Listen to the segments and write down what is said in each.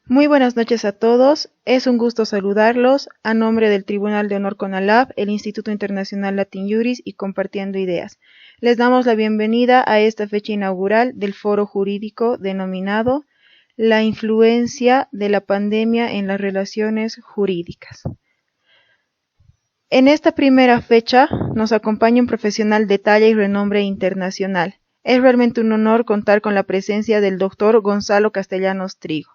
Muy buenas noches a todos. Es un gusto saludarlos a nombre del Tribunal de Honor CONALAP, el Instituto Internacional Latin Juris y Compartiendo Ideas. Les damos la bienvenida a esta fecha inaugural del foro jurídico denominado La influencia de la pandemia en las relaciones jurídicas. En esta primera fecha nos acompaña un profesional de talla y renombre internacional. Es realmente un honor contar con la presencia del doctor Gonzalo Castellanos Trigo,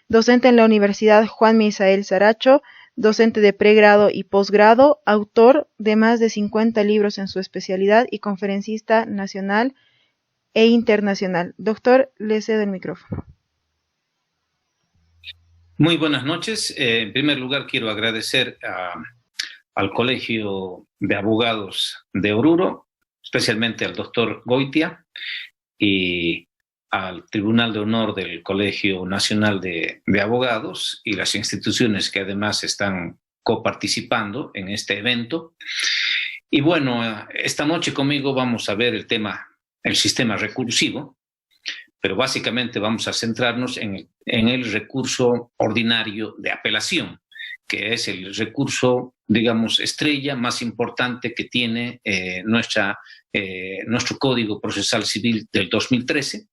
docente en la Universidad Juan Misael Saracho, docente de pregrado y posgrado, autor de más de 50 libros en su especialidad y conferencista nacional e internacional. Doctor, le cedo el micrófono. Muy buenas noches. En primer lugar, quiero agradecer al Colegio de Abogados de Oruro, especialmente al doctor Goitia y al Tribunal de Honor del Colegio Nacional de Abogados y las instituciones que además están coparticipando en este evento. Y bueno, esta noche conmigo vamos a ver el sistema recursivo, pero básicamente vamos a centrarnos en el recurso ordinario de apelación, que es el recurso, digamos, estrella más importante que tiene nuestro Código Procesal Civil del 2013,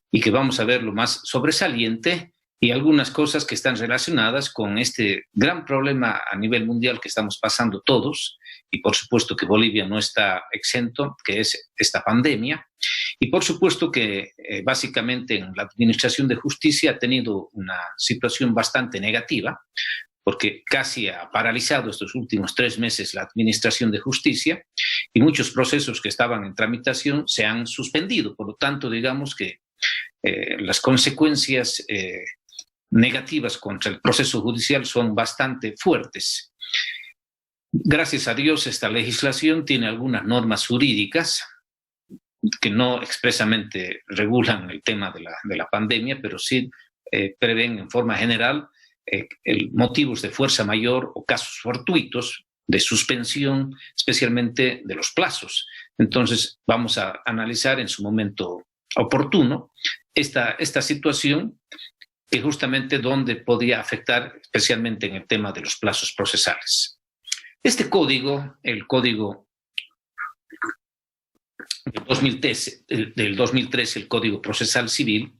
y que vamos a ver lo más sobresaliente y algunas cosas que están relacionadas con este gran problema a nivel mundial que estamos pasando todos, y por supuesto que Bolivia no está exento, que es esta pandemia, y por supuesto que básicamente en la Administración de Justicia ha tenido una situación bastante negativa, porque casi ha paralizado estos últimos 3 meses la Administración de Justicia y muchos procesos que estaban en tramitación se han suspendido. Por lo tanto, digamos que las consecuencias negativas contra el proceso judicial son bastante fuertes. Gracias a Dios, esta legislación tiene algunas normas jurídicas que no expresamente regulan el tema de la pandemia, pero sí prevén en forma general motivos de fuerza mayor o casos fortuitos de suspensión, especialmente de los plazos. Entonces, vamos a analizar en su momento oportuno esta situación, que justamente donde podría afectar especialmente en el tema de los plazos procesales. Este código, el código del 2013, el Código Procesal Civil,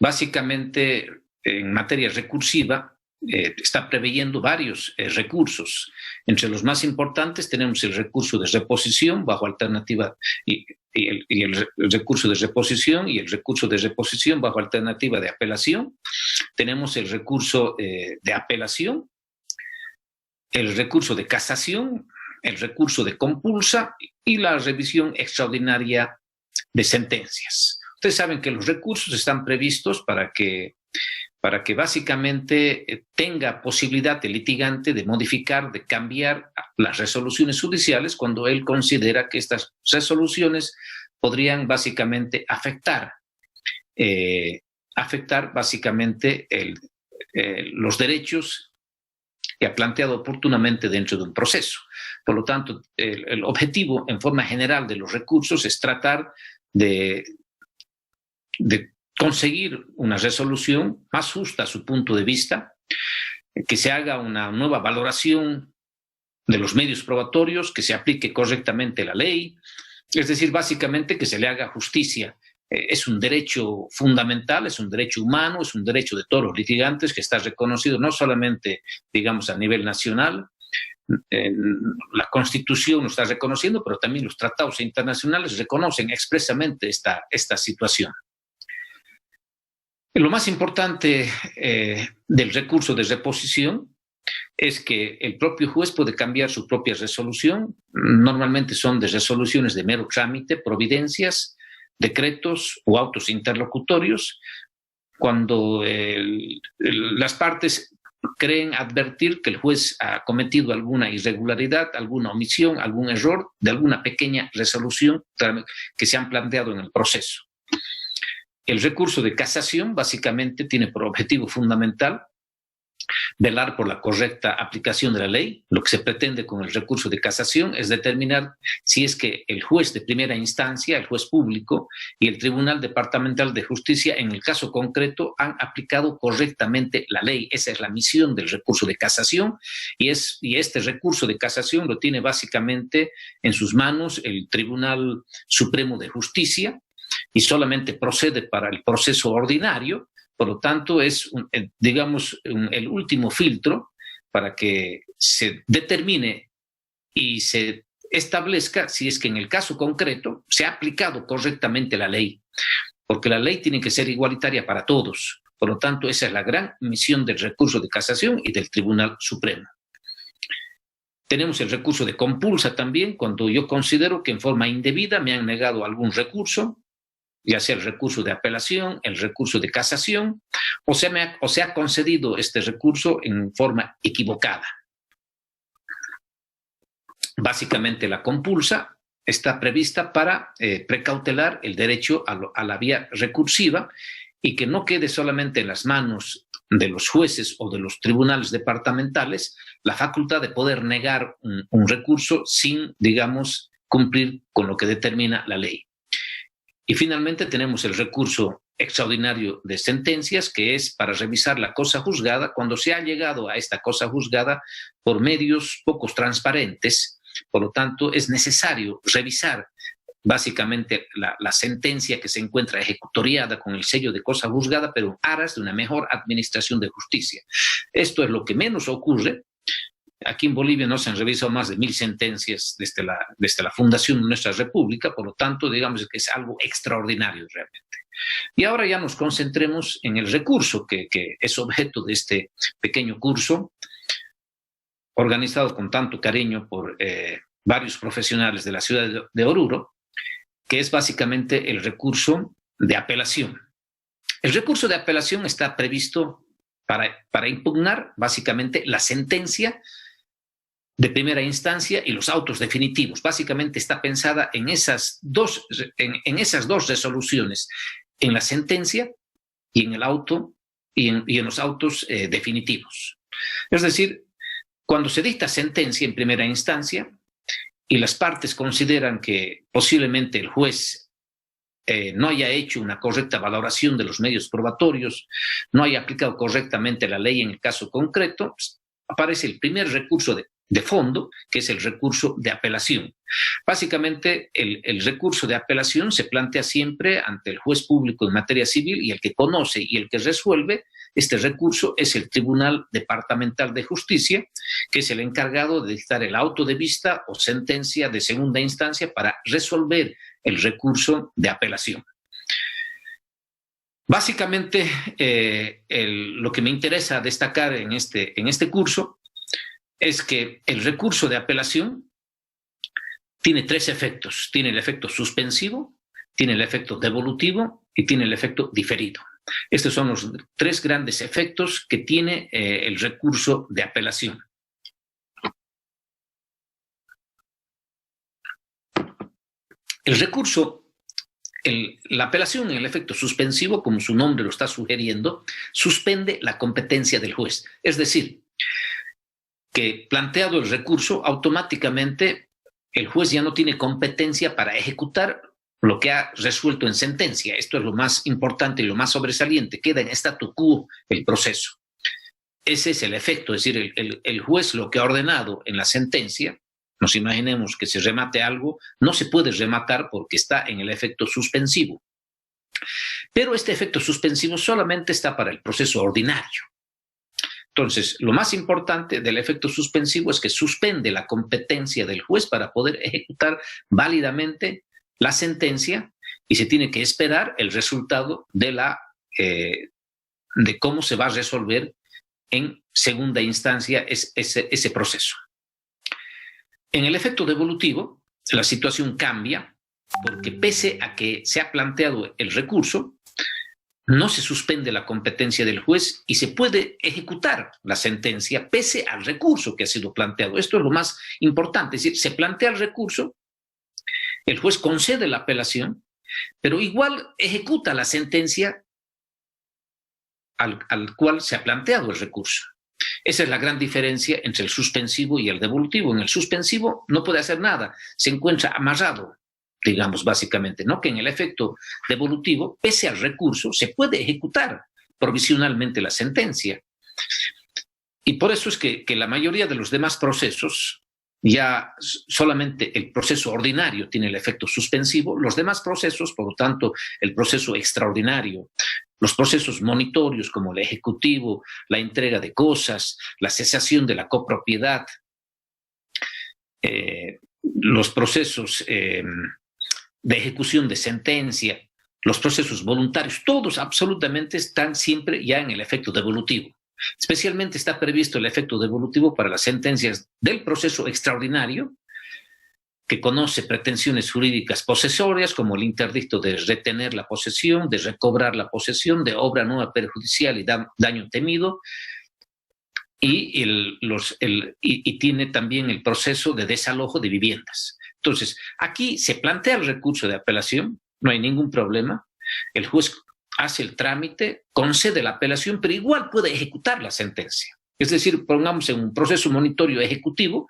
básicamente en materia recursiva está preveyendo varios recursos. Entre los más importantes tenemos el recurso de reposición bajo alternativa y el recurso de reposición y el recurso de reposición bajo alternativa de apelación. Tenemos el recurso de apelación, el recurso de casación, el recurso de compulsa y la revisión extraordinaria de sentencias. Ustedes saben que los recursos están previstos para que básicamente tenga posibilidad el litigante de modificar, de cambiar las resoluciones judiciales cuando él considera que estas resoluciones podrían básicamente afectar básicamente los derechos que ha planteado oportunamente dentro de un proceso. Por lo tanto, el objetivo en forma general de los recursos es tratar de conseguir una resolución más justa a su punto de vista, que se haga una nueva valoración de los medios probatorios, que se aplique correctamente la ley, es decir, básicamente que se le haga justicia. Es un derecho fundamental, es un derecho humano, es un derecho de todos los litigantes que está reconocido no solamente, digamos, a nivel nacional. La Constitución lo está reconociendo, pero también los tratados internacionales reconocen expresamente esta situación. Lo más importante del recurso de reposición es que el propio juez puede cambiar su propia resolución. Normalmente son de resoluciones de mero trámite, providencias, decretos o autos interlocutorios, cuando las partes creen advertir que el juez ha cometido alguna irregularidad, alguna omisión, algún error de alguna pequeña resolución que se han planteado en el proceso. El recurso de casación básicamente tiene por objetivo fundamental velar por la correcta aplicación de la ley. Lo que se pretende con el recurso de casación es determinar si es que el juez de primera instancia, el juez público y el Tribunal Departamental de Justicia, en el caso concreto, han aplicado correctamente la ley. Esa es la misión del recurso de casación y este recurso de casación lo tiene básicamente en sus manos el Tribunal Supremo de Justicia y solamente procede para el proceso ordinario. Por lo tanto, es, digamos, el último filtro para que se determine y se establezca si es que en el caso concreto se ha aplicado correctamente la ley, porque la ley tiene que ser igualitaria para todos. Por lo tanto, esa es la gran misión del recurso de casación y del Tribunal Supremo. Tenemos el recurso de compulsa también, cuando yo considero que en forma indebida me han negado algún recurso, ya sea el recurso de apelación, el recurso de casación, o se ha concedido este recurso en forma equivocada. Básicamente la compulsa está prevista para precautelar el derecho a la vía recursiva y que no quede solamente en las manos de los jueces o de los tribunales departamentales la facultad de poder negar un recurso sin, digamos, cumplir con lo que determina la ley. Y finalmente tenemos el recurso extraordinario de sentencias, que es para revisar la cosa juzgada cuando se ha llegado a esta cosa juzgada por medios pocos transparentes. Por lo tanto, es necesario revisar básicamente la sentencia que se encuentra ejecutoriada con el sello de cosa juzgada, pero en aras de una mejor administración de justicia. Esto es lo que menos ocurre. Aquí en Bolivia no se han revisado más de 1000 sentencias desde la fundación de nuestra república, por lo tanto, digamos que es algo extraordinario realmente. Y ahora ya nos concentremos en el recurso que es objeto de este pequeño curso, organizado con tanto cariño por varios profesionales de la ciudad de Oruro, que es básicamente el recurso de apelación. El recurso de apelación está previsto para impugnar básicamente la sentencia de primera instancia y los autos definitivos. Básicamente está pensada en esas dos resoluciones, en la sentencia y en el auto y en los autos definitivos. Es decir, cuando se dicta sentencia en primera instancia y las partes consideran que posiblemente el juez no haya hecho una correcta valoración de los medios probatorios, no haya aplicado correctamente la ley en el caso concreto, pues, aparece el primer recurso de fondo, que es el recurso de apelación. Básicamente, el recurso de apelación se plantea siempre ante el juez público en materia civil y el que conoce y el que resuelve este recurso es el Tribunal Departamental de Justicia, que es el encargado de dictar el auto de vista o sentencia de segunda instancia para resolver el recurso de apelación. Básicamente, lo que me interesa destacar en este curso es que el recurso de apelación tiene 3 efectos. Tiene el efecto suspensivo, tiene el efecto devolutivo y tiene el efecto diferido. Estos son los 3 grandes efectos que tiene el recurso de apelación. El recurso, la apelación en el efecto suspensivo, como su nombre lo está sugiriendo, suspende la competencia del juez. Es decir, que planteado el recurso, automáticamente el juez ya no tiene competencia para ejecutar lo que ha resuelto en sentencia. Esto es lo más importante y lo más sobresaliente. Queda en statu quo el proceso. Ese es el efecto, es decir, el juez lo que ha ordenado en la sentencia, nos imaginemos que se remate algo, no se puede rematar porque está en el efecto suspensivo. Pero este efecto suspensivo solamente está para el proceso ordinario. Entonces, lo más importante del efecto suspensivo es que suspende la competencia del juez para poder ejecutar válidamente la sentencia y se tiene que esperar el resultado de cómo se va a resolver en segunda instancia ese proceso. En el efecto devolutivo, la situación cambia porque pese a que se ha planteado el recurso, no se suspende la competencia del juez y se puede ejecutar la sentencia pese al recurso que ha sido planteado. Esto es lo más importante, es decir, se plantea el recurso, el juez concede la apelación, pero igual ejecuta la sentencia al cual se ha planteado el recurso. Esa es la gran diferencia entre el suspensivo y el devolutivo. En el suspensivo no puede hacer nada, se encuentra amarrado, digamos, básicamente, ¿no? Que en el efecto devolutivo, pese al recurso, se puede ejecutar provisionalmente la sentencia. Y por eso es que la mayoría de los demás procesos, ya solamente el proceso ordinario tiene el efecto suspensivo, los demás procesos, por lo tanto, el proceso extraordinario, los procesos monitorios como el ejecutivo, la entrega de cosas, la cesación de la copropiedad, los procesos de ejecución de sentencia, los procesos voluntarios, todos absolutamente están siempre ya en el efecto devolutivo. Especialmente está previsto el efecto devolutivo para las sentencias del proceso extraordinario, que conoce pretensiones jurídicas posesorias como el interdicto de retener la posesión, de recobrar la posesión, de obra nueva perjudicial y daño temido, y tiene también el proceso de desalojo de viviendas. Entonces, aquí se plantea el recurso de apelación, no hay ningún problema, el juez hace el trámite, concede la apelación, pero igual puede ejecutar la sentencia. Es decir, pongamos en un proceso monitorio ejecutivo,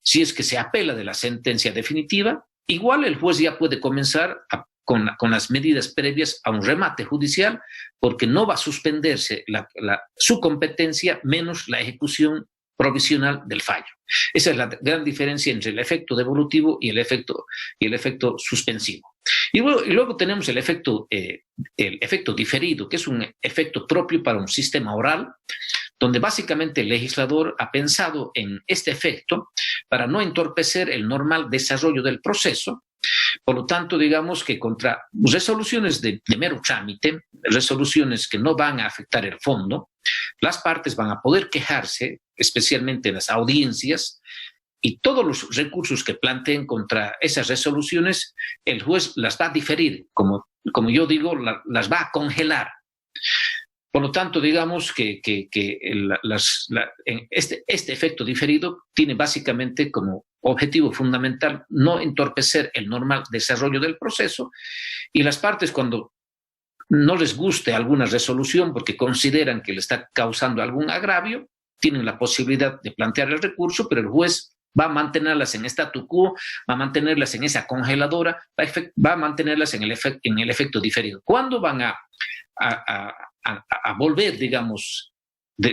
si es que se apela de la sentencia definitiva, igual el juez ya puede comenzar con las medidas previas a un remate judicial, porque no va a suspenderse su competencia menos la ejecución provisional del fallo. Esa es la gran diferencia entre el efecto devolutivo y el efecto suspensivo. Y luego tenemos el efecto diferido, que es un efecto propio para un sistema oral, donde básicamente el legislador ha pensado en este efecto para no entorpecer el normal desarrollo del proceso. Por lo tanto, digamos que contra resoluciones de mero trámite, resoluciones que no van a afectar el fondo, las partes van a poder quejarse, especialmente en las audiencias, y todos los recursos que planteen contra esas resoluciones, el juez las va a diferir, como yo digo, las va a congelar. Por lo tanto, digamos que este efecto diferido tiene básicamente como objetivo fundamental no entorpecer el normal desarrollo del proceso, y las partes, cuando no les guste alguna resolución porque consideran que le está causando algún agravio, tienen la posibilidad de plantear el recurso, pero el juez va a mantenerlas en statu quo, va a mantenerlas en esa congeladora, va a mantenerlas en el efecto diferido. ¿Cuándo van a volver, digamos,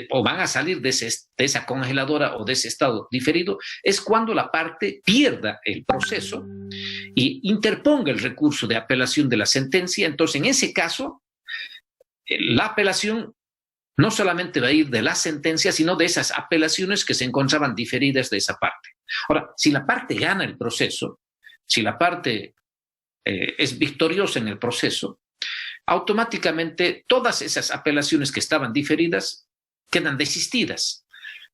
o van a salir de esa congeladora o de ese estado diferido? Es cuando la parte pierda el proceso y interponga el recurso de apelación de la sentencia. Entonces, en ese caso, la apelación no solamente va a ir de la sentencia, sino de esas apelaciones que se encontraban diferidas de esa parte. Ahora, si la parte gana el proceso, si la parte es victoriosa en el proceso, automáticamente todas esas apelaciones que estaban diferidas quedan desistidas.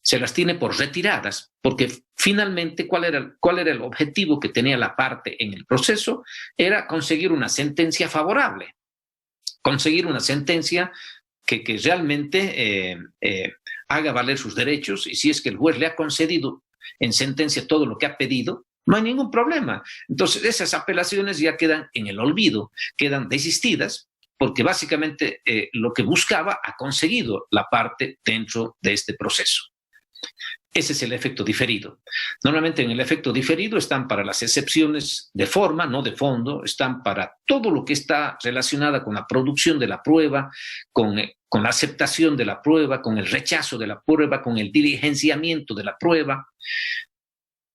Se las tiene por retiradas, porque finalmente, ¿cuál era el objetivo que tenía la parte en el proceso? Era conseguir una sentencia favorable, conseguir una sentencia que realmente haga valer sus derechos, y si es que el juez le ha concedido en sentencia todo lo que ha pedido, no hay ningún problema. Entonces, esas apelaciones ya quedan en el olvido, quedan desistidas, porque básicamente lo que buscaba ha conseguido la parte dentro de este proceso. Ese es el efecto diferido. Normalmente en el efecto diferido están para las excepciones de forma, no de fondo, están para todo lo que está relacionado con la producción de la prueba, con la aceptación de la prueba, con el rechazo de la prueba, con el diligenciamiento de la prueba,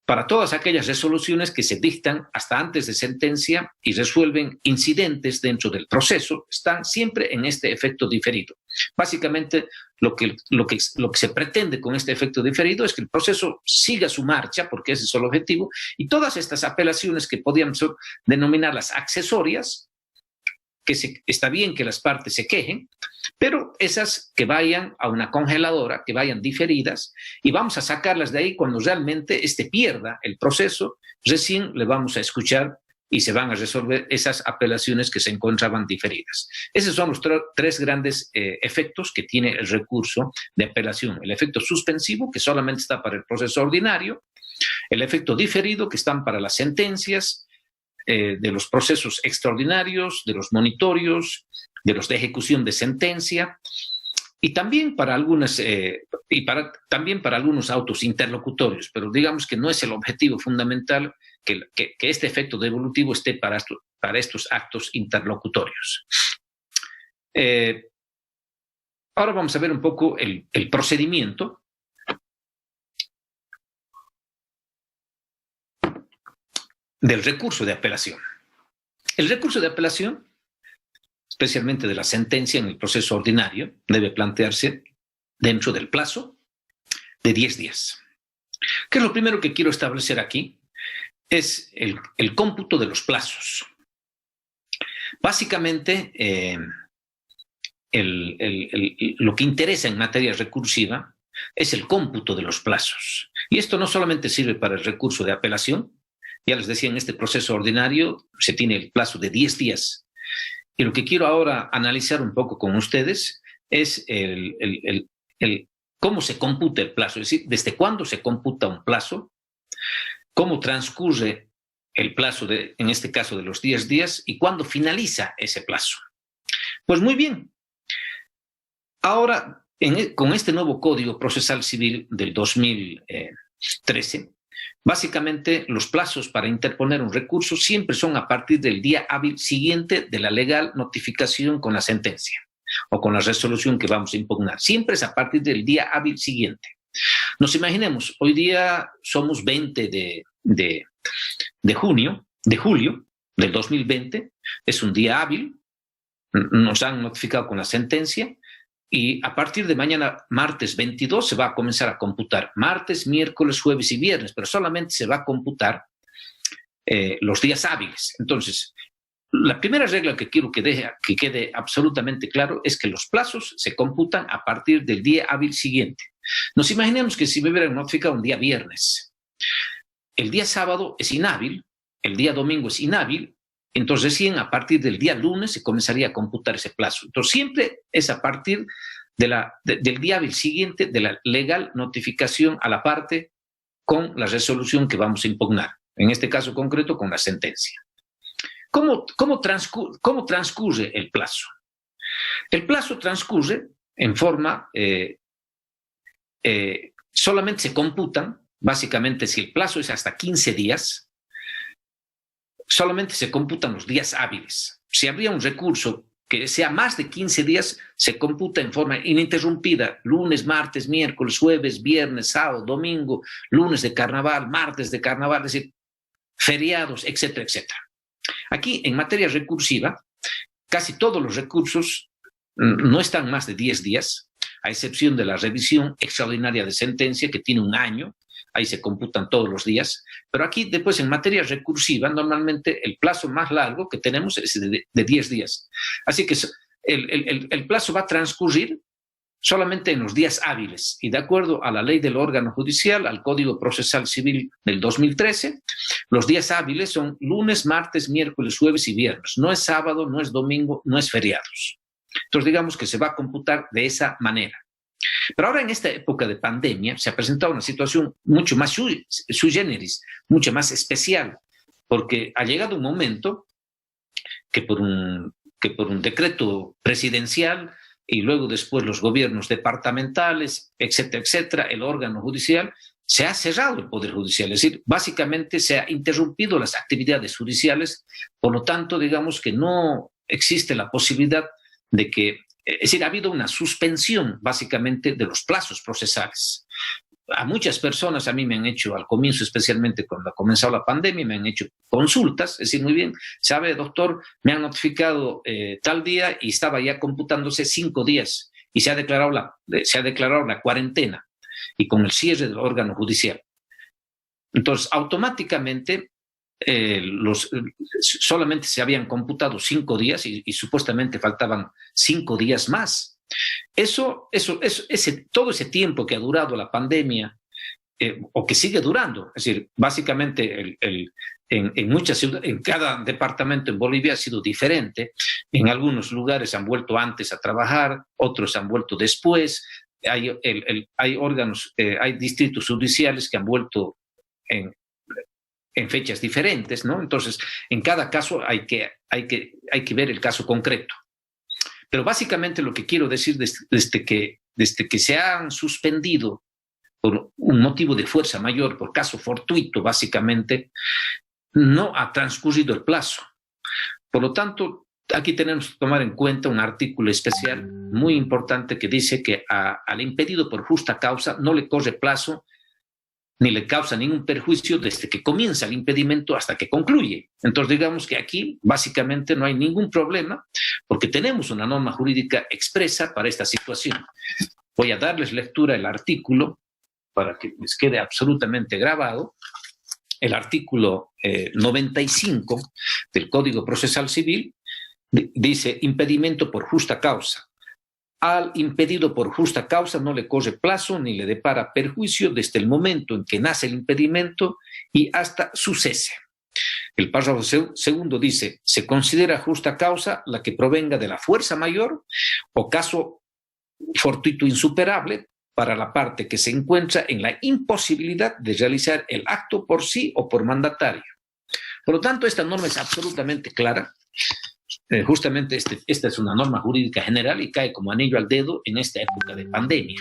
para todas aquellas resoluciones que se dictan hasta antes de sentencia y resuelven incidentes dentro del proceso, están siempre en este efecto diferido. Básicamente, lo que se pretende con este efecto diferido es que el proceso siga su marcha, porque ese es el objetivo, y todas estas apelaciones que podíamos denominarlas accesorias, está bien que las partes se quejen, pero esas que vayan a una congeladora, que vayan diferidas, y vamos a sacarlas de ahí cuando realmente pierda el proceso, recién le vamos a escuchar y se van a resolver esas apelaciones que se encontraban diferidas. Esos son los tres grandes efectos que tiene el recurso de apelación. El efecto suspensivo, que solamente está para el proceso ordinario, el efecto diferido, que están para las sentencias, de los procesos extraordinarios, de los monitorios, de los de ejecución de sentencia, y también para también para algunos autos interlocutorios, pero digamos que no es el objetivo fundamental que este efecto devolutivo esté para estos actos interlocutorios. Ahora vamos a ver un poco el procedimiento del recurso de apelación. El recurso de apelación, especialmente de la sentencia en el proceso ordinario, debe plantearse dentro del plazo de 10 días. ¿Qué es lo primero que quiero establecer aquí? Es el cómputo de los plazos. Básicamente, lo que interesa en materia recursiva es el cómputo de los plazos. Y esto no solamente sirve para el recurso de apelación. Ya les decía, en este proceso ordinario se tiene el plazo de 10 días. Y lo que quiero ahora analizar un poco con ustedes es cómo se computa el plazo, es decir, desde cuándo se computa un plazo, cómo transcurre el plazo, en este caso, de los 10 días y cuándo finaliza ese plazo. Pues muy bien. Ahora, con este nuevo Código Procesal Civil del 2013, básicamente los plazos para interponer un recurso siempre son a partir del día hábil siguiente de la legal notificación con la sentencia o con la resolución que vamos a impugnar. Siempre es a partir del día hábil siguiente. Nos imaginemos, hoy día somos 20 de julio del 2020, es un día hábil, nos han notificado con la sentencia, y a partir de mañana, martes 22, se va a comenzar a computar martes, miércoles, jueves y viernes, pero solamente se va a computar los días hábiles. Entonces, la primera regla que quiero que quede absolutamente claro es que los plazos se computan a partir del día hábil siguiente. Nos imaginemos que si me hubieran notificado un día viernes, el día sábado es inhábil, el día domingo es inhábil, entonces recién a partir del día lunes se comenzaría a computar ese plazo. Entonces siempre es a partir del día hábil siguiente de la legal notificación a la parte con la resolución que vamos a impugnar, en este caso concreto con la sentencia. ¿Cómo transcurre el plazo? El plazo transcurre en forma, solamente se computan, básicamente si el plazo es hasta 15 días, solamente se computan los días hábiles. Si habría un recurso que sea más de 15 días, se computa en forma ininterrumpida, lunes, martes, miércoles, jueves, viernes, sábado, domingo, lunes de carnaval, martes de carnaval, es decir, feriados, etcétera, etcétera. Aquí, en materia recursiva, casi todos los recursos no están más de 10 días, a excepción de la revisión extraordinaria de sentencia, que tiene un año, ahí se computan todos los días, pero aquí después en materia recursiva normalmente el plazo más largo que tenemos es de 10 días. Así que el plazo va a transcurrir solamente en los días hábiles y de acuerdo a la ley del órgano judicial, al Código Procesal Civil del 2013, los días hábiles son lunes, martes, miércoles, jueves y viernes. No es sábado, no es domingo, no es feriados. Entonces digamos que se va a computar de esa manera. Pero ahora en esta época de pandemia se ha presentado una situación mucho más sui generis, mucho más especial, porque ha llegado un momento que por un decreto presidencial y luego después los gobiernos departamentales, etcétera, etcétera, el órgano judicial, se ha cerrado el Poder Judicial, es decir, básicamente se ha interrumpido las actividades judiciales, por lo tanto, digamos que no existe la posibilidad de que, es decir, ha habido una suspensión básicamente de los plazos procesales. A muchas personas, a mí me han hecho, al comienzo especialmente cuando ha comenzado la pandemia, me han hecho consultas, es decir, muy bien, sabe, doctor, me han notificado tal día y estaba ya computándose 5 días y se ha declarado la cuarentena y con el cierre del órgano judicial. Entonces, automáticamente, solamente se habían computado 5 días y supuestamente faltaban 5 días más. Todo ese tiempo que ha durado la pandemia, o que sigue durando, es decir, básicamente en muchas ciudades, en cada departamento en Bolivia ha sido diferente. En algunos lugares han vuelto antes a trabajar, otros han vuelto después. Hay órganos, hay distritos judiciales que han vuelto en fechas diferentes, ¿no? Entonces, en cada caso hay que ver el caso concreto. Pero básicamente lo que quiero decir desde que se han suspendido por un motivo de fuerza mayor, por caso fortuito, básicamente, no ha transcurrido el plazo. Por lo tanto, aquí tenemos que tomar en cuenta un artículo especial muy importante que dice que al impedido por justa causa no le corre plazo ni le causa ningún perjuicio desde que comienza el impedimento hasta que concluye. Entonces, digamos que aquí básicamente no hay ningún problema porque tenemos una norma jurídica expresa para esta situación. Voy a darles lectura del artículo para que les quede absolutamente grabado. El artículo 95 del Código Procesal Civil dice impedimento por justa causa. Al impedido por justa causa no le corre plazo ni le depara perjuicio desde el momento en que nace el impedimento y hasta su cese. El párrafo segundo dice, se considera justa causa la que provenga de la fuerza mayor o caso fortuito insuperable para la parte que se encuentra en la imposibilidad de realizar el acto por sí o por mandatario. Por lo tanto, esta norma es absolutamente clara. Justamente esta es una norma jurídica general y cae como anillo al dedo en esta época de pandemia.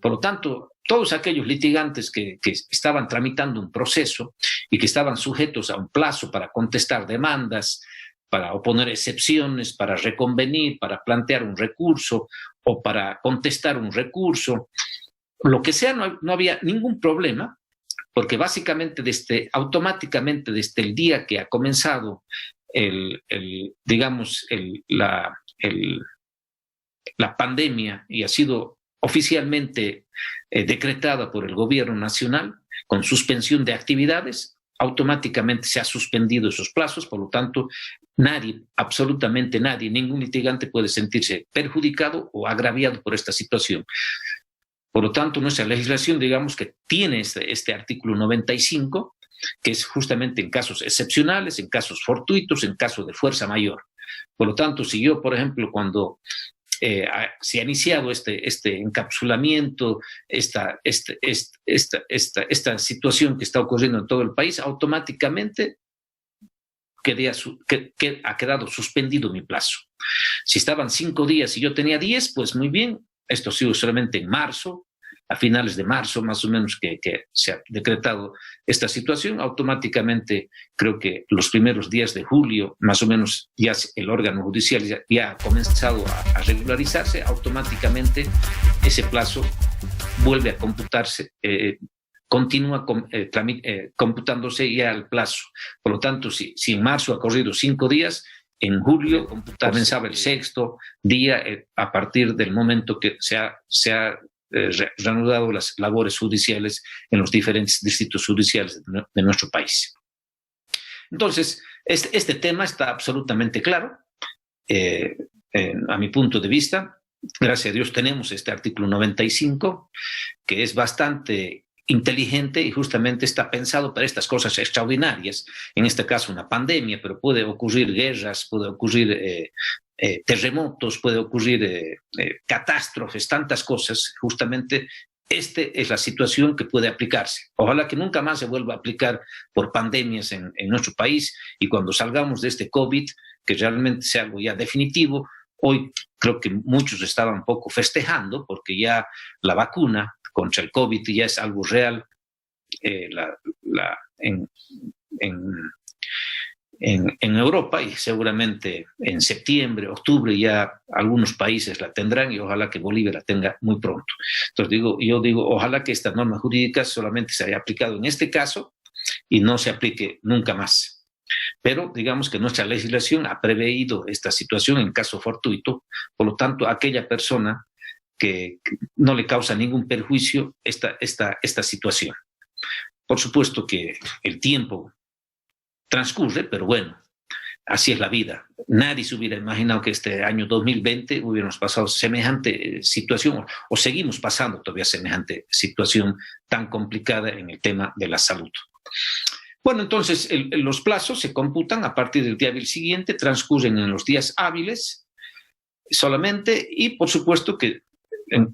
Por lo tanto, todos aquellos litigantes que estaban tramitando un proceso y que estaban sujetos a un plazo para contestar demandas, para oponer excepciones, para reconvenir, para plantear un recurso o para contestar un recurso, lo que sea, no había ningún problema, porque básicamente automáticamente desde el día que ha comenzado la pandemia y ha sido oficialmente decretada por el gobierno nacional con suspensión de actividades, automáticamente se ha suspendido esos plazos, por lo tanto, nadie, absolutamente nadie, ningún litigante puede sentirse perjudicado o agraviado por esta situación. Por lo tanto, nuestra legislación, digamos que tiene este artículo 95, que es justamente en casos excepcionales, en casos fortuitos, en casos de fuerza mayor. Por lo tanto, si yo, por ejemplo, cuando se ha iniciado este encapsulamiento, esta situación que está ocurriendo en todo el país, automáticamente ha quedado suspendido mi plazo. Si estaban 5 días y yo tenía 10, pues muy bien, esto ha sido solamente en marzo, a finales de marzo más o menos que se ha decretado esta situación. Automáticamente creo que los primeros días de julio más o menos ya el órgano judicial ya ha comenzado a regularizarse, automáticamente ese plazo vuelve a computarse, continúa computándose ya el plazo. Por lo tanto, si en marzo ha corrido 5 días, en julio comenzaba el 6º día a partir del momento que se ha reanudado las labores judiciales en los diferentes distritos judiciales de nuestro país. Entonces, este tema está absolutamente claro, a mi punto de vista. Gracias a Dios tenemos este artículo 95, que es bastante inteligente y justamente está pensado para estas cosas extraordinarias. En este caso, una pandemia, pero puede ocurrir guerras, puede ocurrir terremotos, puede ocurrir catástrofes, tantas cosas. Justamente esta es la situación que puede aplicarse. Ojalá que nunca más se vuelva a aplicar por pandemias en nuestro país, y cuando salgamos de este COVID, que realmente sea algo ya definitivo. Hoy creo que muchos estaban un poco festejando porque ya la vacuna contra el COVID ya es algo real. En Europa, y seguramente en septiembre, octubre ya algunos países la tendrán, y ojalá que Bolivia la tenga muy pronto. Entonces yo digo, ojalá que esta norma jurídica solamente se haya aplicado en este caso y no se aplique nunca más. Pero digamos que nuestra legislación ha preveído esta situación en caso fortuito. Por lo tanto, aquella persona que no le causa ningún perjuicio esta situación. Por supuesto que el tiempo transcurre, pero bueno, así es la vida. Nadie se hubiera imaginado que este año 2020 hubiéramos pasado semejante situación, o seguimos pasando todavía semejante situación tan complicada en el tema de la salud. Bueno, entonces los plazos se computan a partir del día hábil siguiente, transcurren en los días hábiles solamente, y por supuesto que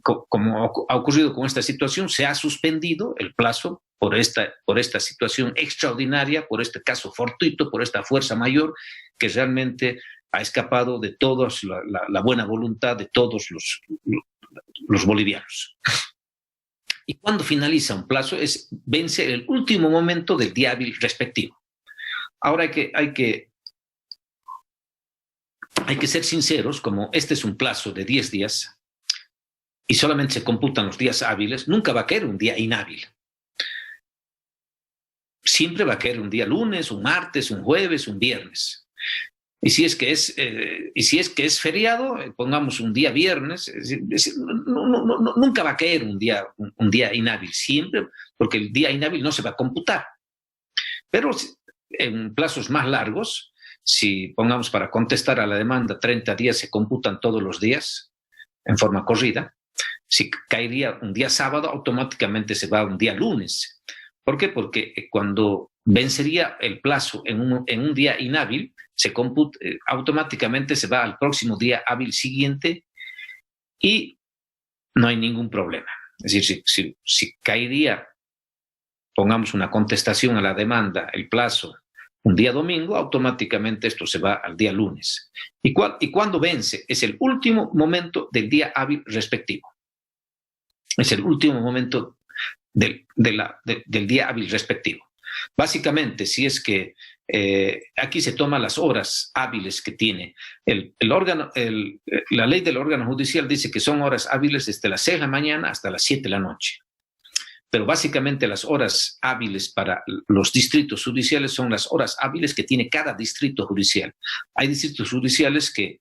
como ha ocurrido con esta situación, se ha suspendido el plazo por esta situación extraordinaria, por este caso fortuito, por esta fuerza mayor que realmente ha escapado de toda la buena voluntad de todos los bolivianos. Y cuando finaliza un plazo, vence el último momento del día hábil respectivo. Ahora hay que ser sinceros, como este es un plazo de 10 días y solamente se computan los días hábiles, nunca va a caer un día inhábil. Siempre va a caer un día lunes, un martes, un jueves, un viernes. Y si es que es feriado, pongamos un día viernes, nunca va a caer un día inhábil, siempre, porque el día inhábil no se va a computar. Pero en plazos más largos, si pongamos para contestar a la demanda 30 días se computan todos los días en forma corrida, si caería un día sábado, automáticamente se va a un día lunes. ¿Por qué? Porque cuando vencería el plazo en un día inhábil, automáticamente se va al próximo día hábil siguiente y no hay ningún problema. Es decir, si caería, pongamos una contestación a la demanda, el plazo, un día domingo, automáticamente esto se va al día lunes. ¿Y cuando vence? Es el último momento del día hábil respectivo. Es el último momento del día hábil respectivo. Básicamente, si es que aquí se toman las horas hábiles que tiene la ley del órgano judicial dice que son horas hábiles desde las 6 de la mañana hasta las 7 de la noche. Pero básicamente las horas hábiles para los distritos judiciales son las horas hábiles que tiene cada distrito judicial. Hay distritos judiciales que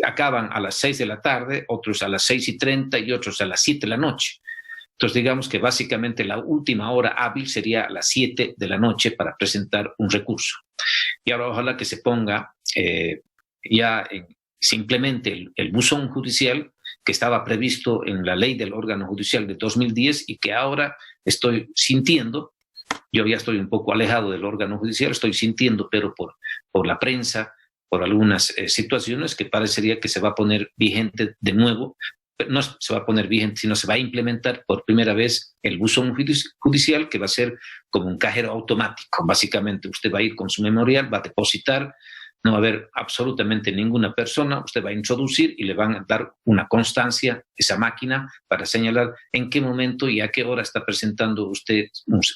acaban a las 6 de la tarde, otros a las 6:30 y otros a las 7 de la noche. Entonces digamos que básicamente la última hora hábil sería a las 7 de la noche para presentar un recurso. Y ahora ojalá que se ponga se implemente el buzón judicial que estaba previsto en la ley del órgano judicial de 2010 y que ahora estoy sintiendo, yo ya estoy un poco alejado del órgano judicial, estoy sintiendo, pero por la prensa, por algunas situaciones que parecería que se va a poner vigente de nuevo. No se va a poner vigente, sino se va a implementar por primera vez el buzón judicial, que va a ser como un cajero automático. Básicamente usted va a ir con su memorial, va a depositar, no va a haber absolutamente ninguna persona, usted va a introducir y le van a dar una constancia, esa máquina, para señalar en qué momento y a qué hora está presentando usted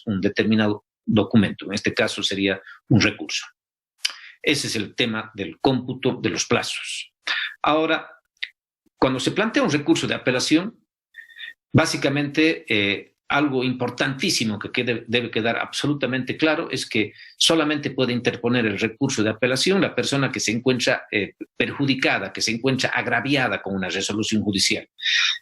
un determinado documento. En este caso sería un recurso. Ese es el tema del cómputo de los plazos. Ahora, cuando se plantea un recurso de apelación, básicamente algo importantísimo que debe quedar absolutamente claro es que solamente puede interponer el recurso de apelación la persona que se encuentra perjudicada, que se encuentra agraviada con una resolución judicial.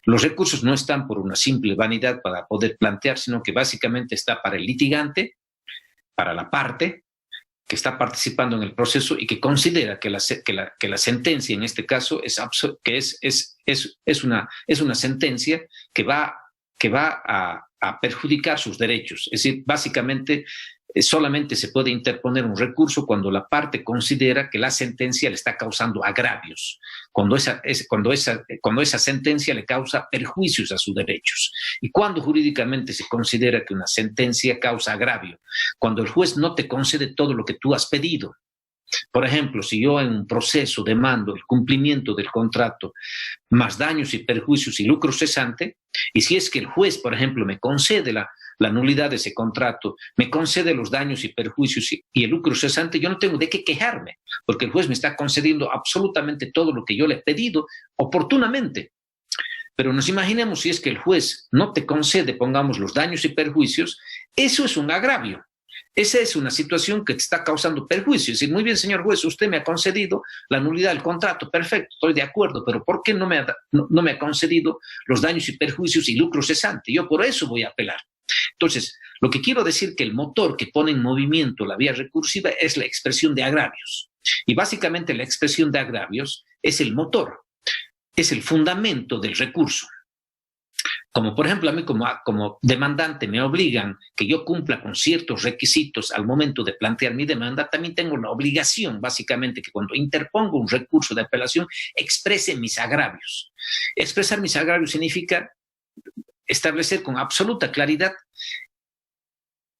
Los recursos no están por una simple vanidad para poder plantear, sino que básicamente está para el litigante, para la parte que está participando en el proceso y que considera que la sentencia en este caso es una sentencia que va a perjudicar sus derechos. Es decir, básicamente solamente se puede interponer un recurso cuando la parte considera que la sentencia le está causando agravios, cuando esa sentencia le causa perjuicios a sus derechos. Y cuando jurídicamente se considera que una sentencia causa agravio, cuando el juez no te concede todo lo que tú has pedido. Por ejemplo, si yo en un proceso demando el cumplimiento del contrato más daños y perjuicios y lucro cesante, y si es que el juez, por ejemplo, me concede la nulidad de ese contrato, me concede los daños y perjuicios y el lucro cesante, yo no tengo de qué quejarme, porque el juez me está concediendo absolutamente todo lo que yo le he pedido oportunamente. Pero nos imaginemos si es que el juez no te concede, pongamos, los daños y perjuicios, eso es un agravio. Esa es una situación que te está causando perjuicios. Es decir, muy bien, señor juez, usted me ha concedido la nulidad del contrato, perfecto, estoy de acuerdo, pero ¿por qué no me ha concedido los daños y perjuicios y lucro cesante? Yo por eso voy a apelar. Entonces, lo que quiero decir que el motor que pone en movimiento la vía recursiva es la expresión de agravios. Y básicamente la expresión de agravios es el motor, es el fundamento del recurso. Como por ejemplo a mí como demandante me obligan que yo cumpla con ciertos requisitos al momento de plantear mi demanda, también tengo la obligación básicamente que cuando interpongo un recurso de apelación exprese mis agravios. Expresar mis agravios significa establecer con absoluta claridad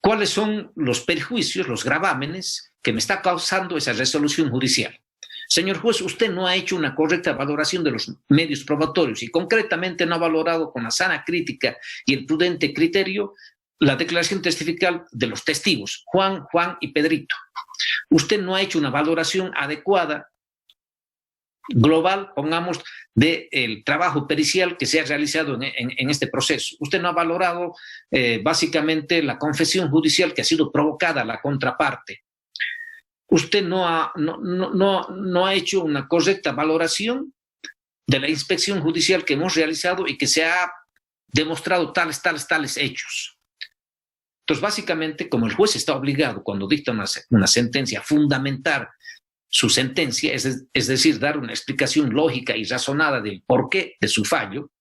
cuáles son los perjuicios, los gravámenes que me está causando esa resolución judicial. Señor juez, usted no ha hecho una correcta valoración de los medios probatorios y concretamente no ha valorado con la sana crítica y el prudente criterio la declaración testifical de los testigos, Juan y Pedrito. Usted no ha hecho una valoración adecuada, global, pongamos, del trabajo pericial que se ha realizado en este proceso. Usted no ha valorado básicamente la confesión judicial que ha sido provocada a la contraparte. Usted no ha hecho una correcta valoración de la inspección judicial que hemos realizado y que se ha demostrado tales hechos. Entonces, básicamente, como el juez está obligado cuando dicta una sentencia a fundamentar su sentencia, es decir, dar una explicación lógica y razonada del porqué de su fallo,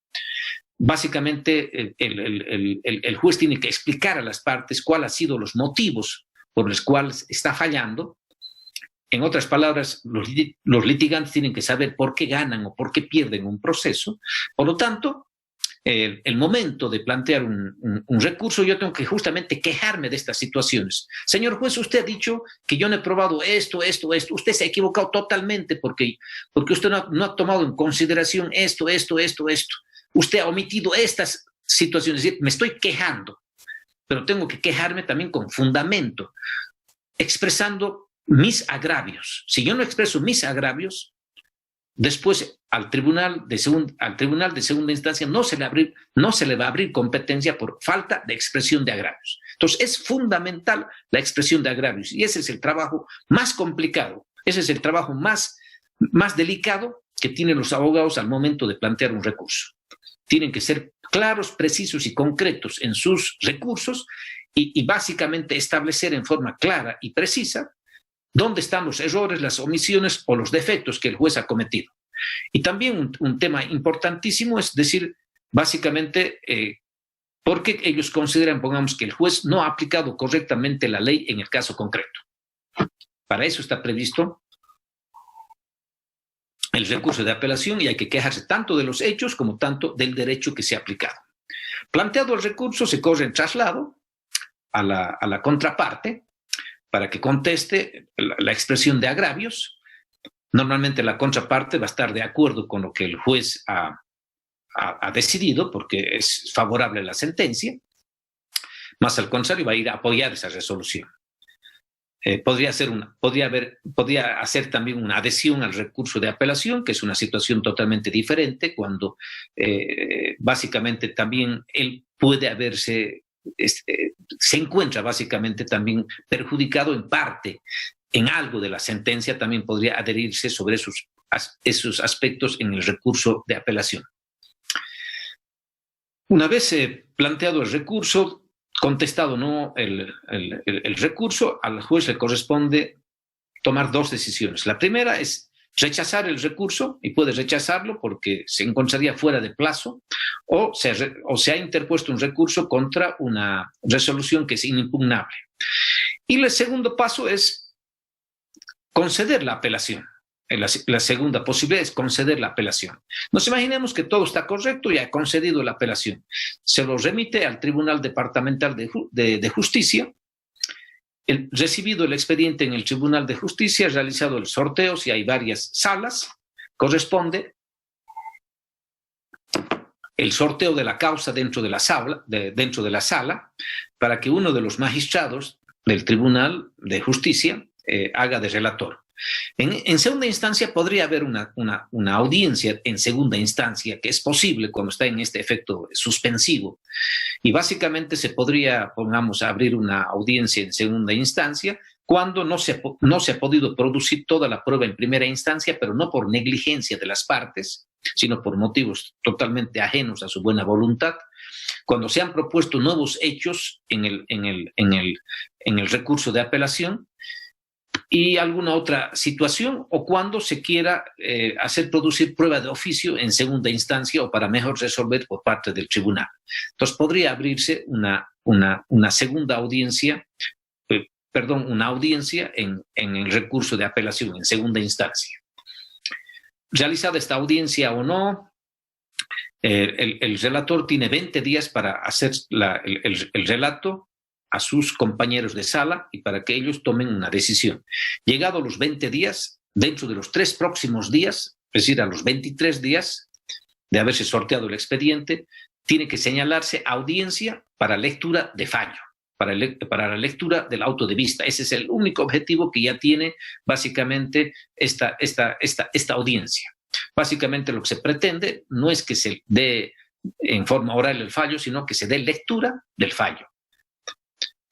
básicamente el juez tiene que explicar a las partes cuáles han sido los motivos por los cuales está fallando. En otras palabras, los litigantes tienen que saber por qué ganan o por qué pierden un proceso. Por lo tanto, el momento de plantear un recurso, yo tengo que justamente quejarme de estas situaciones. Señor juez, usted ha dicho que yo no he probado esto. Usted se ha equivocado totalmente porque usted no ha tomado en consideración esto. Usted ha omitido estas situaciones. Es decir, me estoy quejando, pero tengo que quejarme también con fundamento, expresando mis agravios. Si yo no expreso mis agravios, después al tribunal de segunda instancia no se le va a abrir competencia por falta de expresión de agravios. Entonces es fundamental la expresión de agravios y ese es el trabajo más complicado, ese es el trabajo más delicado que tienen los abogados al momento de plantear un recurso. Tienen que ser claros, precisos y concretos en sus recursos y básicamente establecer en forma clara y precisa dónde están los errores, las omisiones o los defectos que el juez ha cometido. Y también un tema importantísimo es decir, básicamente, por qué ellos consideran, pongamos, que el juez no ha aplicado correctamente la ley en el caso concreto. Para eso está previsto el recurso de apelación y hay que quejarse tanto de los hechos como tanto del derecho que se ha aplicado. Planteado el recurso, se corre en traslado a la contraparte para que conteste la expresión de agravios. Normalmente la contraparte va a estar de acuerdo con lo que el juez ha decidido porque es favorable a la sentencia, más al contrario va a ir a apoyar esa resolución. Podría hacer también una adhesión al recurso de apelación, que es una situación totalmente diferente, cuando básicamente también él puede se encuentra básicamente también perjudicado en parte, en algo de la sentencia, también podría adherirse sobre esos aspectos en el recurso de apelación. Una vez planteado el recurso, contestado no el recurso, al juez le corresponde tomar dos decisiones. La primera es rechazar el recurso, y puede rechazarlo porque se encontraría fuera de plazo, o se ha interpuesto un recurso contra una resolución que es inimpugnable. Y el segundo paso es conceder la apelación. La segunda posibilidad es conceder la apelación. Nos imaginemos que todo está correcto y ha concedido la apelación. Se lo remite al Tribunal Departamental de Justicia. Recibido el expediente en el Tribunal de Justicia, realizado el sorteo, si hay varias salas, corresponde el sorteo de la causa dentro de la sala, para que uno de los magistrados del Tribunal de Justicia haga de relator. En segunda instancia podría haber una audiencia en segunda instancia, que es posible cuando está en este efecto suspensivo, y básicamente se podría, pongamos, abrir una audiencia en segunda instancia cuando no se ha podido producir toda la prueba en primera instancia, pero no por negligencia de las partes, sino por motivos totalmente ajenos a su buena voluntad, cuando se han propuesto nuevos hechos en el recurso de apelación, y alguna otra situación, o cuando se quiera hacer producir prueba de oficio en segunda instancia o para mejor resolver por parte del tribunal. Entonces podría abrirse una segunda audiencia, una audiencia en el recurso de apelación en segunda instancia. Realizada esta audiencia o no, el relator tiene 20 días para hacer el relato a sus compañeros de sala y para que ellos tomen una decisión. Llegados los 20 días, dentro de los 3 próximos días, es decir, a los 23 días de haberse sorteado el expediente, tiene que señalarse audiencia para lectura de fallo, para la lectura del auto de vista. Ese es el único objetivo que ya tiene básicamente esta audiencia. Básicamente lo que se pretende no es que se dé en forma oral el fallo, sino que se dé lectura del fallo.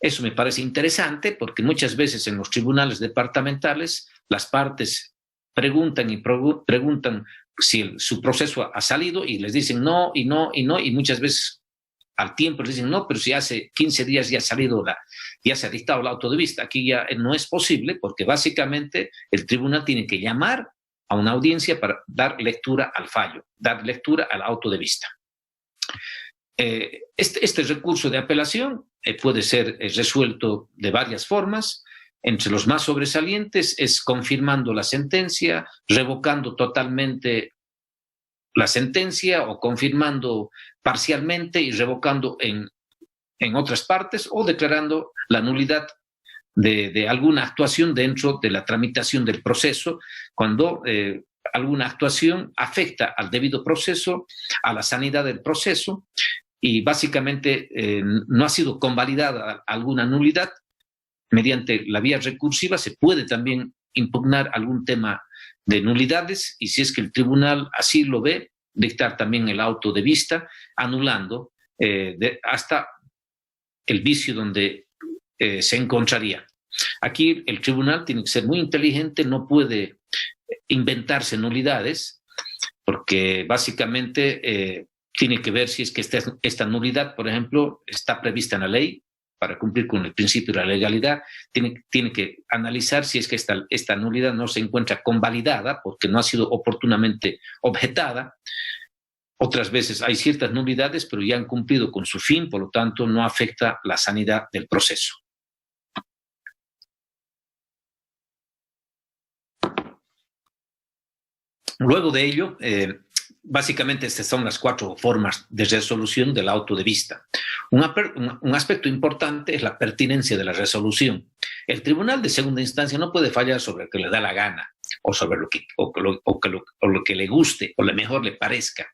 Eso me parece interesante porque muchas veces en los tribunales departamentales las partes preguntan y preguntan si su proceso ha salido y les dicen no, y no, y no, y muchas veces al tiempo les dicen no, pero si hace 15 días ya ha salido ya se ha dictado el auto de vista. Aquí ya no es posible porque básicamente el tribunal tiene que llamar a una audiencia para dar lectura al fallo, dar lectura al auto de vista. Este recurso de apelación puede ser resuelto de varias formas. Entre los más sobresalientes es confirmando la sentencia, revocando totalmente la sentencia o confirmando parcialmente y revocando en otras partes o declarando la nulidad de alguna actuación dentro de la tramitación del proceso cuando alguna actuación afecta al debido proceso, a la sanidad del proceso y básicamente no ha sido convalidada alguna nulidad. Mediante la vía recursiva se puede también impugnar algún tema de nulidades y si es que el tribunal así lo ve, dictar también el auto de vista, anulando hasta el vicio donde se encontraría. Aquí el tribunal tiene que ser muy inteligente, no puede inventarse nulidades, porque básicamente tiene que ver si es que esta nulidad, por ejemplo, está prevista en la ley, para cumplir con el principio de la legalidad, tiene que analizar si es que esta nulidad no se encuentra convalidada porque no ha sido oportunamente objetada. Otras veces hay ciertas nulidades, pero ya han cumplido con su fin, por lo tanto no afecta la sanidad del proceso. Luego de ello, básicamente estas son las 4 formas de resolución del auto de vista. Un aspecto importante es la pertinencia de la resolución. El tribunal de segunda instancia no puede fallar sobre lo que le da la gana o sobre lo que le guste o lo mejor le parezca.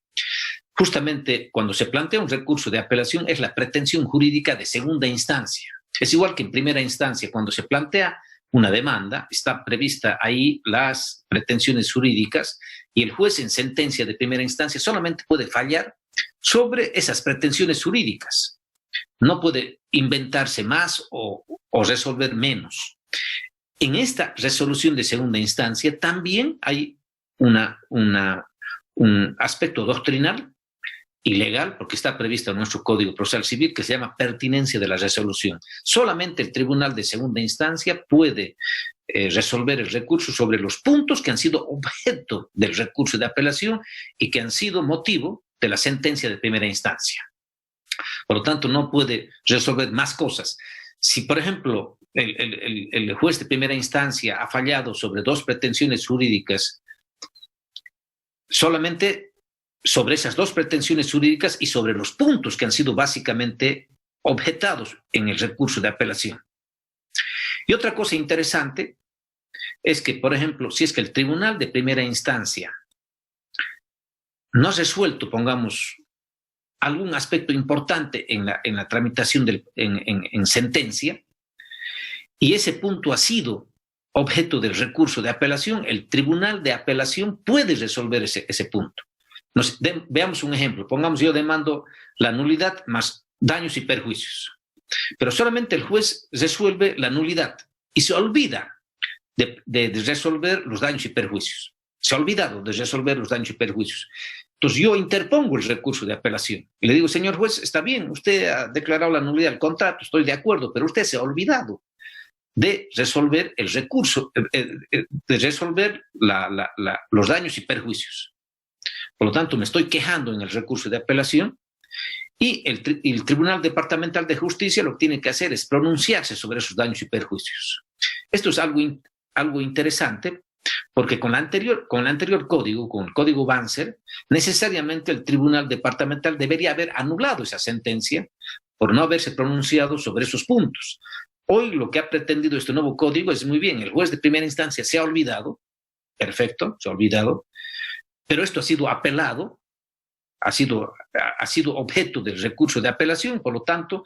Justamente cuando se plantea un recurso de apelación es la pretensión jurídica de segunda instancia. Es igual que en primera instancia, cuando se plantea una demanda, está prevista ahí las pretensiones jurídicas y el juez en sentencia de primera instancia solamente puede fallar sobre esas pretensiones jurídicas. No puede inventarse más o resolver menos. En esta resolución de segunda instancia también hay un aspecto doctrinal y legal, porque está previsto en nuestro Código Procesal Civil, que se llama pertinencia de la resolución. Solamente el tribunal de segunda instancia puede resolver el recurso sobre los puntos que han sido objeto del recurso de apelación y que han sido motivo de la sentencia de primera instancia. Por lo tanto, no puede resolver más cosas. Si, por ejemplo, el juez de primera instancia ha fallado sobre 2 pretensiones jurídicas, solamente sobre esas 2 pretensiones jurídicas y sobre los puntos que han sido básicamente objetados en el recurso de apelación. Y otra cosa interesante es que, por ejemplo, si es que el tribunal de primera instancia no ha resuelto, pongamos, algún aspecto importante en la tramitación en sentencia, y ese punto ha sido objeto del recurso de apelación, el tribunal de apelación puede resolver ese punto. Veamos un ejemplo. Pongamos, yo demando la nulidad más daños y perjuicios, pero solamente el juez resuelve la nulidad y se olvida de resolver los daños y perjuicios. Se ha olvidado de resolver los daños y perjuicios. Entonces yo interpongo el recurso de apelación y le digo, señor juez, está bien, usted ha declarado la nulidad del contrato, estoy de acuerdo, pero usted se ha olvidado de resolver el recurso, de resolver los daños y perjuicios. Por lo tanto, me estoy quejando en el recurso de apelación y el Tribunal Departamental de Justicia lo que tiene que hacer es pronunciarse sobre esos daños y perjuicios. Esto es algo interesante porque con el anterior código, con el código Banzer, necesariamente el Tribunal Departamental debería haber anulado esa sentencia por no haberse pronunciado sobre esos puntos. Hoy lo que ha pretendido este nuevo código es muy bien, el juez de primera instancia se ha olvidado perfecto, se ha olvidado, pero esto ha sido apelado, ha sido objeto del recurso de apelación, por lo tanto,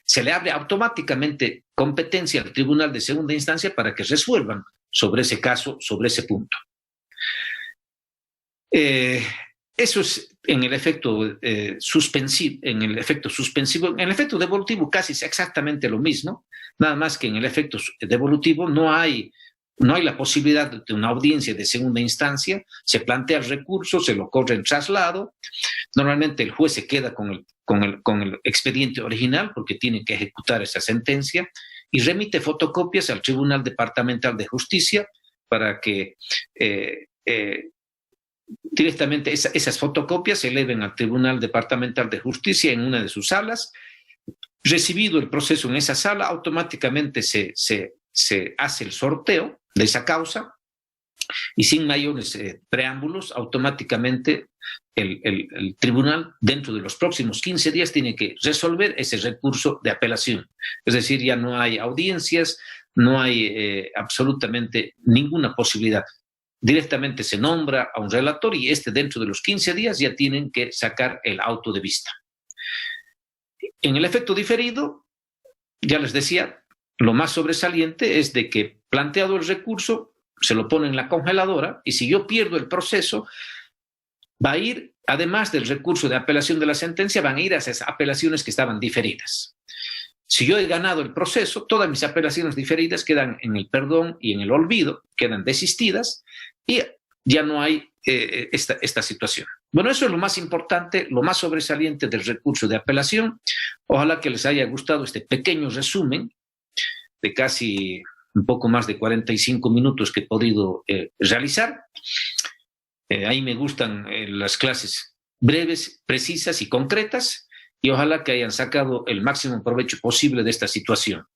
se le abre automáticamente competencia al Tribunal de Segunda Instancia para que resuelvan sobre ese caso, sobre ese punto. Eso es en el efecto suspensivo. En el efecto devolutivo casi es exactamente lo mismo, nada más que en el efecto devolutivo no hay la posibilidad de una audiencia de segunda instancia, se plantea el recurso, se lo corre en traslado, normalmente el juez se queda con el expediente original porque tiene que ejecutar esa sentencia y remite fotocopias al Tribunal Departamental de Justicia para que directamente esas fotocopias se eleven al Tribunal Departamental de Justicia en una de sus salas. Recibido el proceso en esa sala, automáticamente se hace el sorteo de esa causa y sin mayores preámbulos, automáticamente el tribunal dentro de los próximos 15 días tiene que resolver ese recurso de apelación. Es decir, ya no hay audiencias, no hay absolutamente ninguna posibilidad. Directamente se nombra a un relator y dentro de los 15 días ya tienen que sacar el auto de vista. En el efecto diferido, ya les decía, lo más sobresaliente es de que planteado el recurso, se lo pone en la congeladora y si yo pierdo el proceso, va a ir, además del recurso de apelación de la sentencia, van a ir a esas apelaciones que estaban diferidas. Si yo he ganado el proceso, todas mis apelaciones diferidas quedan en el perdón y en el olvido, quedan desistidas y ya no hay esta situación. Bueno, eso es lo más importante, lo más sobresaliente del recurso de apelación. Ojalá que les haya gustado este pequeño resumen de casi un poco más de 45 minutos que he podido realizar. Ahí me gustan las clases breves, precisas y concretas, y ojalá que hayan sacado el máximo provecho posible de esta situación.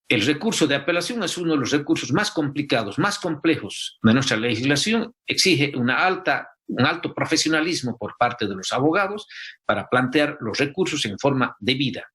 El recurso de apelación es uno de los recursos más complicados, más complejos de nuestra legislación, exige un alto profesionalismo por parte de los abogados para plantear los recursos en forma debida.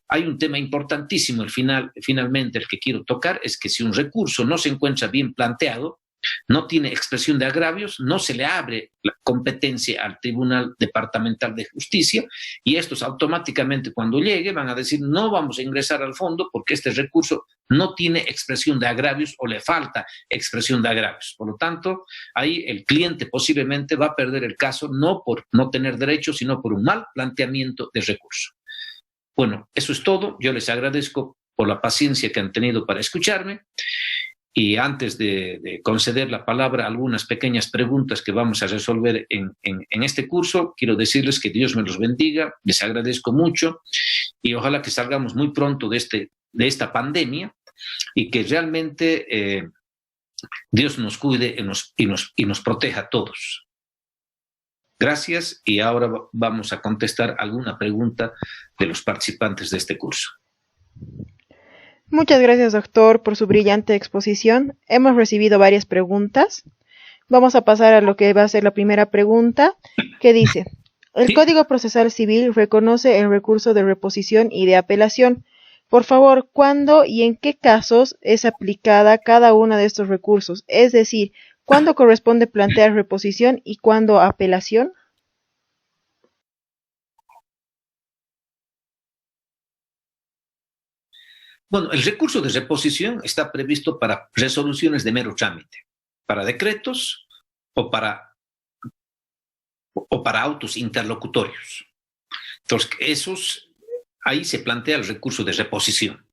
Hay un tema importantísimo, finalmente el que quiero tocar, es que si un recurso no se encuentra bien planteado, no tiene expresión de agravios, no se le abre la competencia al Tribunal Departamental de Justicia y estos automáticamente cuando llegue van a decir no vamos a ingresar al fondo porque este recurso no tiene expresión de agravios o le falta expresión de agravios. Por lo tanto, ahí el cliente posiblemente va a perder el caso no por no tener derecho, sino por un mal planteamiento de recurso. Bueno, eso es todo. Yo les agradezco por la paciencia que han tenido para escucharme. Y antes de conceder la palabra a algunas pequeñas preguntas que vamos a resolver en este curso, quiero decirles que Dios me los bendiga, les agradezco mucho y ojalá que salgamos muy pronto de esta pandemia y que realmente Dios nos cuide y nos proteja a todos. Gracias y ahora vamos a contestar alguna pregunta de los participantes de este curso. Muchas gracias, doctor, por su brillante exposición. Hemos recibido varias preguntas. Vamos a pasar a lo que va a ser la primera pregunta, que dice: el Código Procesal Civil reconoce el recurso de reposición y de apelación. Por favor, ¿cuándo y en qué casos es aplicada cada uno de estos recursos? Es decir, ¿cuándo corresponde plantear reposición y cuándo apelación? Bueno, el recurso de reposición está previsto para resoluciones de mero trámite, para decretos o para autos interlocutorios. Entonces, ahí se plantea el recurso de reposición,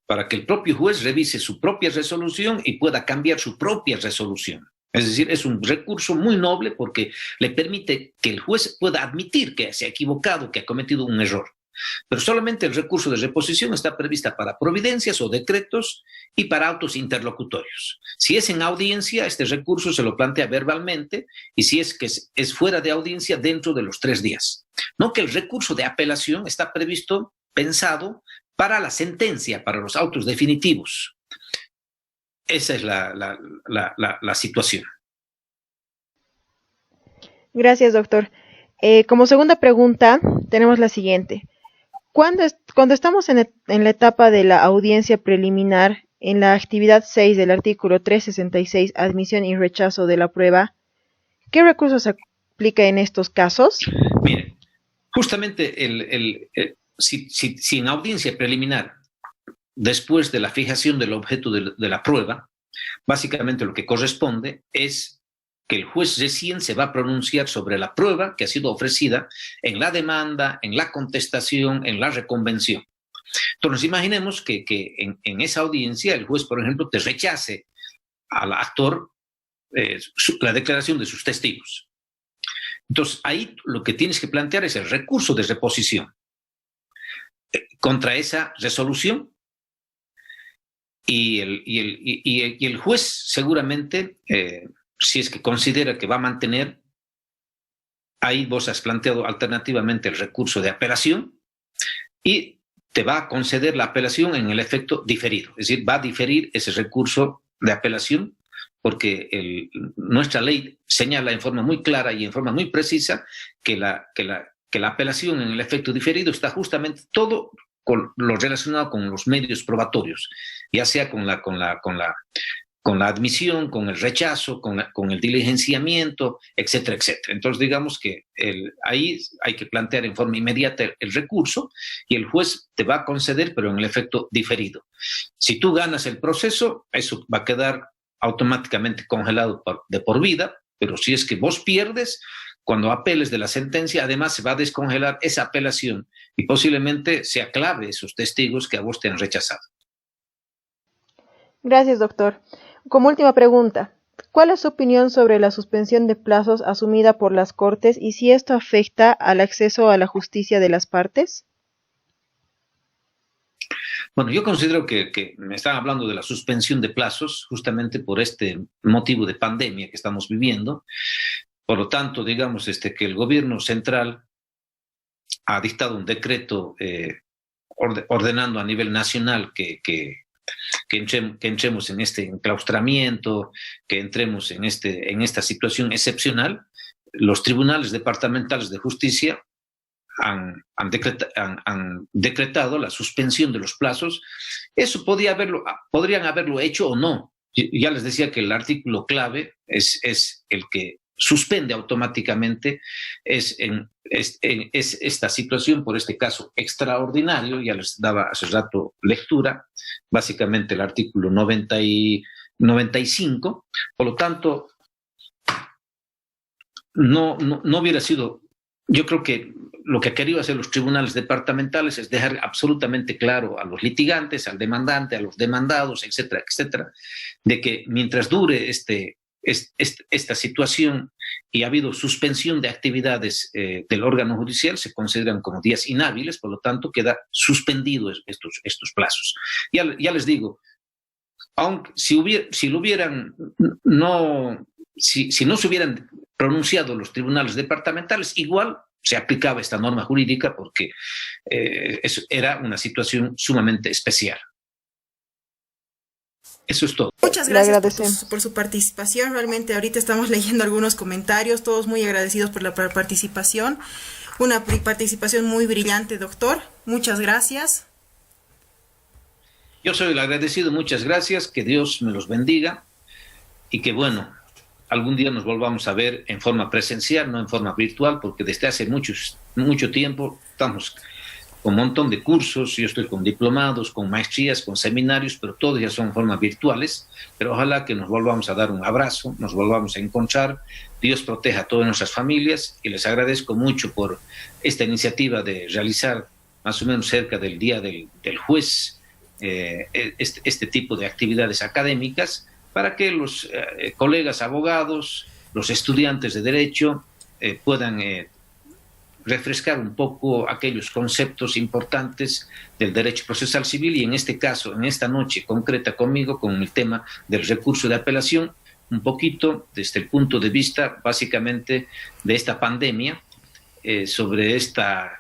para que el propio juez revise su propia resolución y pueda cambiar su propia resolución. Es decir, es un recurso muy noble porque le permite que el juez pueda admitir que se ha equivocado, que ha cometido un error. Pero solamente el recurso de reposición está prevista para providencias o decretos y para autos interlocutorios. Si es en audiencia, este recurso se lo plantea verbalmente y si es que es fuera de audiencia, dentro de los 3 días. No que el recurso de apelación está previsto, pensado para la sentencia, para los autos definitivos. Esa es la situación. Gracias, doctor. Como segunda pregunta, tenemos la siguiente. Cuando estamos en la etapa de la audiencia preliminar, en la actividad 6 del artículo 366, admisión y rechazo de la prueba, ¿qué recursos se aplica en estos casos? Mire, justamente si en audiencia preliminar, después de la fijación del objeto de la prueba, básicamente lo que corresponde es que el juez recién se va a pronunciar sobre la prueba que ha sido ofrecida en la demanda, en la contestación, en la reconvención. Entonces, imaginemos que en esa audiencia el juez, por ejemplo, te rechace al actor la declaración de sus testigos. Entonces, ahí lo que tienes que plantear es el recurso de reposición contra esa resolución y el juez seguramente, si es que considera que va a mantener, ahí vos has planteado alternativamente el recurso de apelación y te va a conceder la apelación en el efecto diferido, es decir, va a diferir ese recurso de apelación porque nuestra ley señala en forma muy clara y en forma muy precisa que la apelación en el efecto diferido está justamente todo con lo relacionado con los medios probatorios, ya sea con la admisión, con el rechazo, con el diligenciamiento, etcétera, etcétera. Entonces, digamos que ahí hay que plantear en forma inmediata el recurso y el juez te va a conceder, pero en el efecto diferido. Si tú ganas el proceso, eso va a quedar automáticamente congelado de por vida, pero si es que vos pierdes, cuando apeles de la sentencia, además se va a descongelar esa apelación y posiblemente se aclave esos testigos que a vos te han rechazado. Gracias, doctor. Como última pregunta, ¿cuál es su opinión sobre la suspensión de plazos asumida por las Cortes y si esto afecta al acceso a la justicia de las partes? Bueno, yo considero que me están hablando de la suspensión de plazos justamente por este motivo de pandemia que estamos viviendo. Por lo tanto, digamos que el gobierno central ha dictado un decreto ordenando a nivel nacional que entremos en este enclaustramiento, que entremos en esta situación excepcional. Los tribunales departamentales de justicia han decretado la suspensión de los plazos. Eso podrían haberlo hecho o no. Ya les decía que el artículo clave es el que suspende automáticamente es esta situación por este caso extraordinario. Ya les daba hace rato lectura, básicamente el artículo 95. Por lo tanto, no hubiera sido, yo creo que lo que han querido hacer los tribunales departamentales es dejar absolutamente claro a los litigantes, al demandante, a los demandados, etcétera, etcétera, de que mientras dure esta situación y ha habido suspensión de actividades del órgano judicial, se consideran como días inhábiles, por lo tanto queda suspendido estos plazos. Ya les digo, aunque si no se hubieran pronunciado los tribunales departamentales, igual se aplicaba esta norma jurídica porque era una situación sumamente especial. Eso es todo. Muchas gracias por su participación. Realmente ahorita estamos leyendo algunos comentarios, todos muy agradecidos por la participación. Una participación muy brillante, doctor. Muchas gracias. Yo soy el agradecido, muchas gracias, que Dios me los bendiga y que, bueno, algún día nos volvamos a ver en forma presencial, no en forma virtual, porque desde hace mucho tiempo estamos con un montón de cursos, yo estoy con diplomados, con maestrías, con seminarios, pero todos ya son formas virtuales, pero ojalá que nos volvamos a dar un abrazo, nos volvamos a encontrar, Dios proteja a todas nuestras familias y les agradezco mucho por esta iniciativa de realizar más o menos cerca del Día del Juez este tipo de actividades académicas para que los colegas abogados, los estudiantes de Derecho puedan refrescar un poco aquellos conceptos importantes del derecho procesal civil y en este caso, en esta noche concreta conmigo, con el tema del recurso de apelación, un poquito desde el punto de vista básicamente de esta pandemia, sobre esta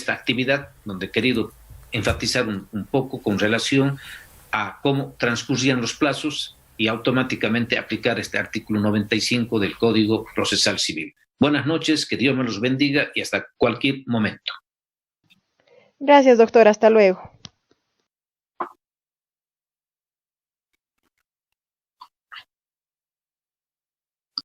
actividad, donde he querido enfatizar un poco con relación a cómo transcurrían los plazos y automáticamente aplicar este artículo 95 del Código Procesal Civil. Buenas noches, que Dios me los bendiga y hasta cualquier momento. Gracias, doctor. Hasta luego.